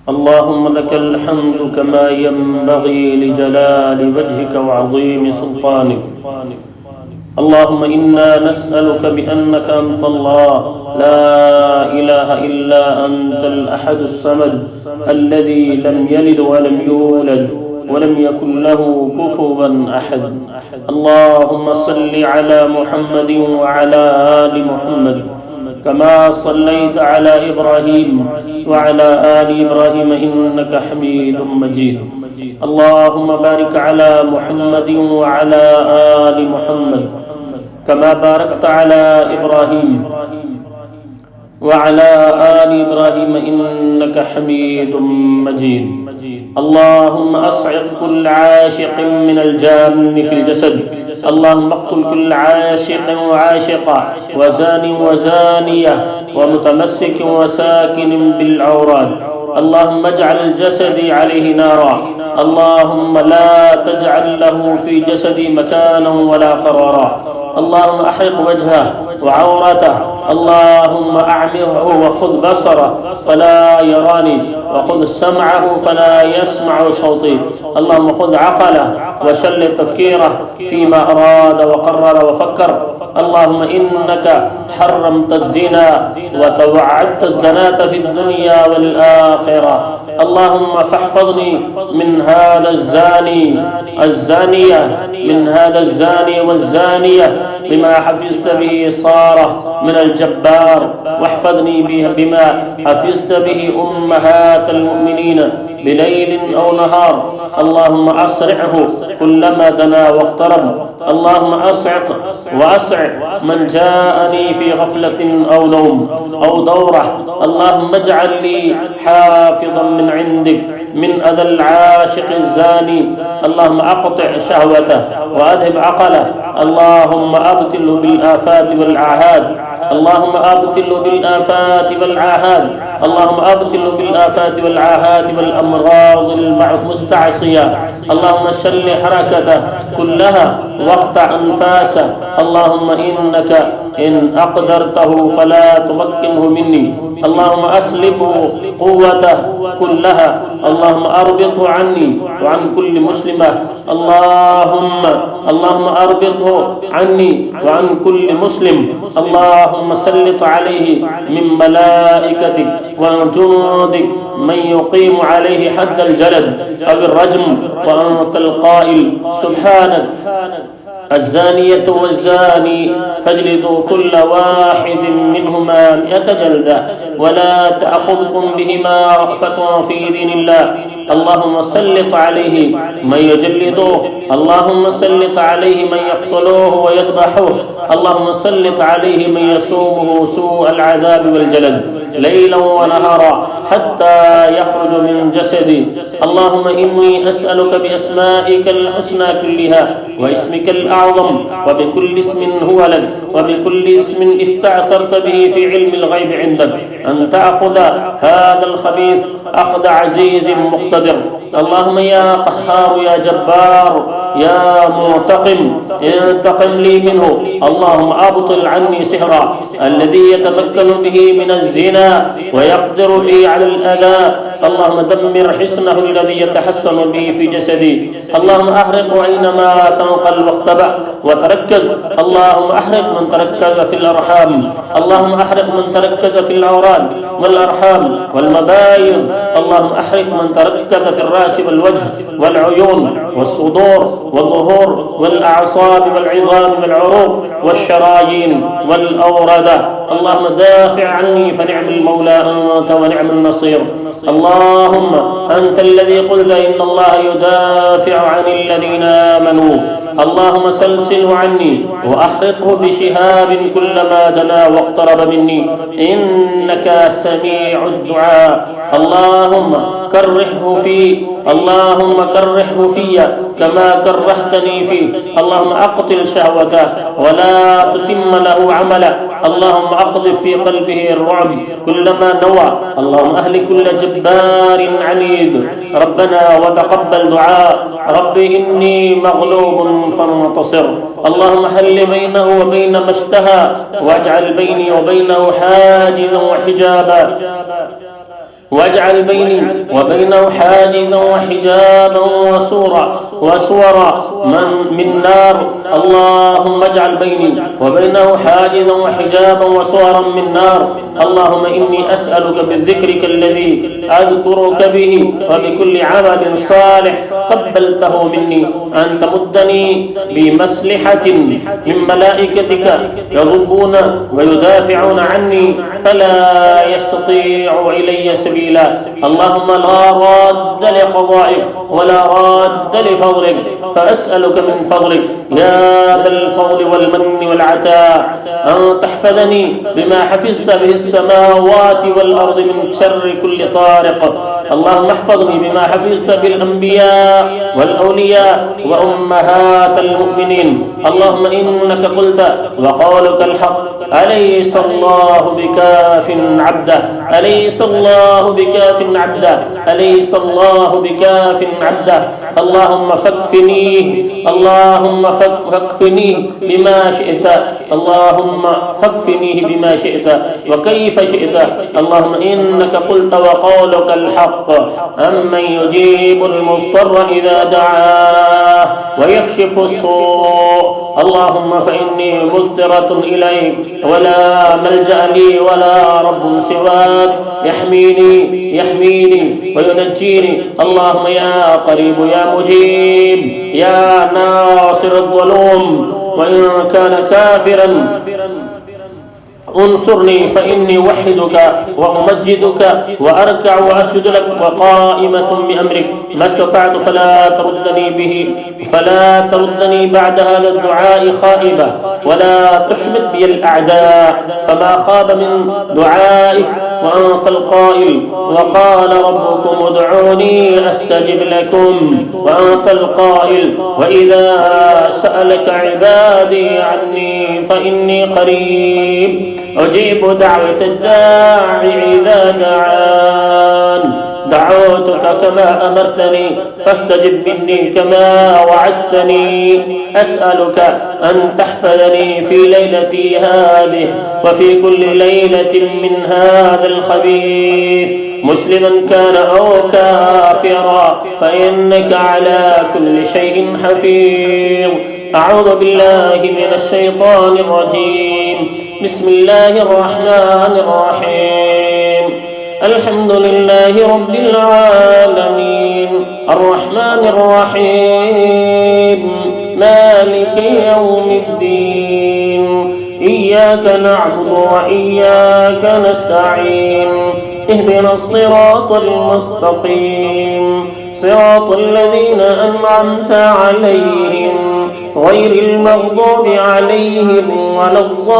اللهم لك الحمد كما ينبغي لجلال وجهك وعظيم سلطانك. اللهم إنا نسألك بأنك أنت الله لا إله إلا أنت الأحد الصمد الذي لم يلد ولم يولد ولم يكن له كفوا أحد. اللهم صل على محمد وعلى آل محمد كما صليت على إبراهيم وعلى آل إبراهيم إنك حميد مجيد. اللهم بارك على محمد وعلى آل محمد كما باركت على إبراهيم وعلى آل إبراهيم إنك حميد مجيد. اللهم أصعد كل عاشق من الجان في الجسد. اللهم اقتل كل عاشق وعاشقة وزان وزانية ومتمسك وساكن بالعورات. اللهم اجعل الجسد عليه نارا. اللهم لا تجعل له في جسدي مكانا ولا قرارا. اللهم أحرق وجهه وعورته. اللهم أعمه وخذ بصره فلا يراني وخذ سمعه فلا يسمع صوتي. اللهم خذ عقله وشل تفكيره فيما أراد وقرر وفكر. اللهم إنك حرمت الزنا وتوعدت الزناة في الدنيا والآخرة. اللهم فاحفظني من هذا الزانية من هذا الزاني والزانية بما حفظت به سارة من الجبار، واحفظني بما حفظت به أمهات المؤمنين بليل أو نهار. اللهم أسرعه كلما دنا واقترب. اللهم وأسع من جاءني في غفلة أو نوم أو دورة. اللهم اجعل لي حافظا من عندك من أذى العاشق الزاني. اللهم أقطع شهوته وأذهب عقله. اللهم أبتله بالآفات والعاهات. اللهم أبتله بالآفات والعاهات. اللهم أبتله بالآفات والعاهات والأمراض المستعصية. اللهم شل حركته كلها واقطع أنفاسه. اللهم إنك إن أقدرته فلا تمكنه مني. اللهم أسلبه قوته كلها. اللهم أربطه عني وعن كل مسلمة. اللهم أربطه عني وعن كل مسلم. اللهم سلط عليه من ملائكتك وجنودك من يقيم عليه حد الجلد أو الرجم، وأنت القائل سبحانك الزانية والزاني فاجلدوا كل واحد منهما 100 جلدة ولا تأخذكم بهما رأفة في دين الله. اللهم سلط عليه من يجلدوه. اللهم سلط عليه من يقتلوه ويذبحوه. اللهم سلط عليه من يسومه سوء العذاب والجلد ليلا ونهارا حتى يخرج من جسدي. اللهم إني أسألك بأسمائك الحسنى كلها واسمك الأعظم وبكل اسم هو لك وبكل اسم استأثرت به في علم الغيب عندك أن تأخذ هذا الخبيث أخذ عزيز مقتدر. اللهم يا قهار يا جبار يا منتقم انتقم لي منه. اللهم أبطل عني سحرا الذي يتمكن به من الزنا ويقدر به على الأذى. اللهم دمر حصنه الذي يتحسن به في جسدي. اللهم أحرق أينما تنقل واختبأ وتركز. اللهم أحرق من تركز في الأرحام. اللهم أحرق من تركز في الأوراد والأرحام والمباين. اللهم أحرق من تركز في الرأس والوجه والعيون والصدور والظهور والأعصاب والعظام والعروق والشرايين والأوردة. اللهم دافع عني فنعم المولى أنت ونعم النصير. اللهم أنت الذي قلت إن الله يدافع عن الذين آمنوا. اللهم سلسله عني وأحرقه بشهاب كلما دنا واقترب مني إنك سميع الدعاء. اللهم كرهه في كما كرهتني فيه. اللهم أقتل شهوته ولا تتم له عمله. اللهم أقذف في قلبه الرعب كلما نوى. اللهم أهلك كل جبار عنيد. ربنا وتقبل دعاء. رب إني مغلوب فانتصر. اللهم حل بينه وبين ما اشتهى واجعل بيني وبينه حاجزا وحجابا واجعل بيني وبينه حاجزا وحجابا وسورا من نار. اللهم اجعل بيني وبينه حاجزا وحجابا وسورا من نار. اللهم إني أسألك بذكرك الذي أذكرك به وبكل عمل صالح قبلته مني أن تمدني بمصلحة من ملائكتك يضبون ويدافعون عني فلا يستطيع إلي سبيلا. اللهم لا راد لقضائك ولا راد لفضلك، فأسألك من فضلك يا ذا الفضل والمن والعتاء أن تحفظني بما حفظت به السماوات والأرض من شر كل طارق. اللهم احفظني بما حفظت بالأنبياء والأولياء وأمهات المؤمنين. اللهم إنك قلت وقولك الحق، أليس الله بكاف عبده، أليس الله بكاف عبده، أليس الله بكاف عبده. اللهم فاكفنيه، اللهم فاكفنيه بما شئت، اللهم فاكفنيه بما شئت وكيف شئت. اللهم إنك قلت وقولك الحق، أمن يجيب المضطر إذا دعاه ويكشف السوء. اللهم فإني مضطرة إليك ولا ملجأ لي ولا رب سواك يحميني وينجيني. اللهم يا قريب يا مجيب يا ناصر الظلوم، وإن كان كافرا انصرني فإني أوحدك وأمجدك وأركع وأسجد لك وقائمة بأمرك ما استطعت، فلا تردني بعد هذا الدعاء خائبة ولا تشمت بي الأعداء. فما خاب من دعائك وأنت القائل وقال ربكم ادعوني أستجب لكم، وأنت القائل وإذا سألك عبادي عني فإني قريب أجيب دعوة الداعي إذا دعان. دعوتك كما أمرتني فاستجب مني كما وعدتني. أسألك أن تحفظني في ليلتي هذه وفي كل ليلة من هذا الخبيث، مسلما كان أو كافرا، فإنك على كل شيء حفيظ. أعوذ بالله من الشيطان الرجيم. بسم الله الرحمن الرحيم. الحمد لله رب العالمين الرحمن الرحيم مالك يوم الدين. إياك نعبد وإياك نستعين. اهدنا الصراط المستقيم، صراط الذين أنعمت عليهم غير المغضوب عليهم ولا الضالين.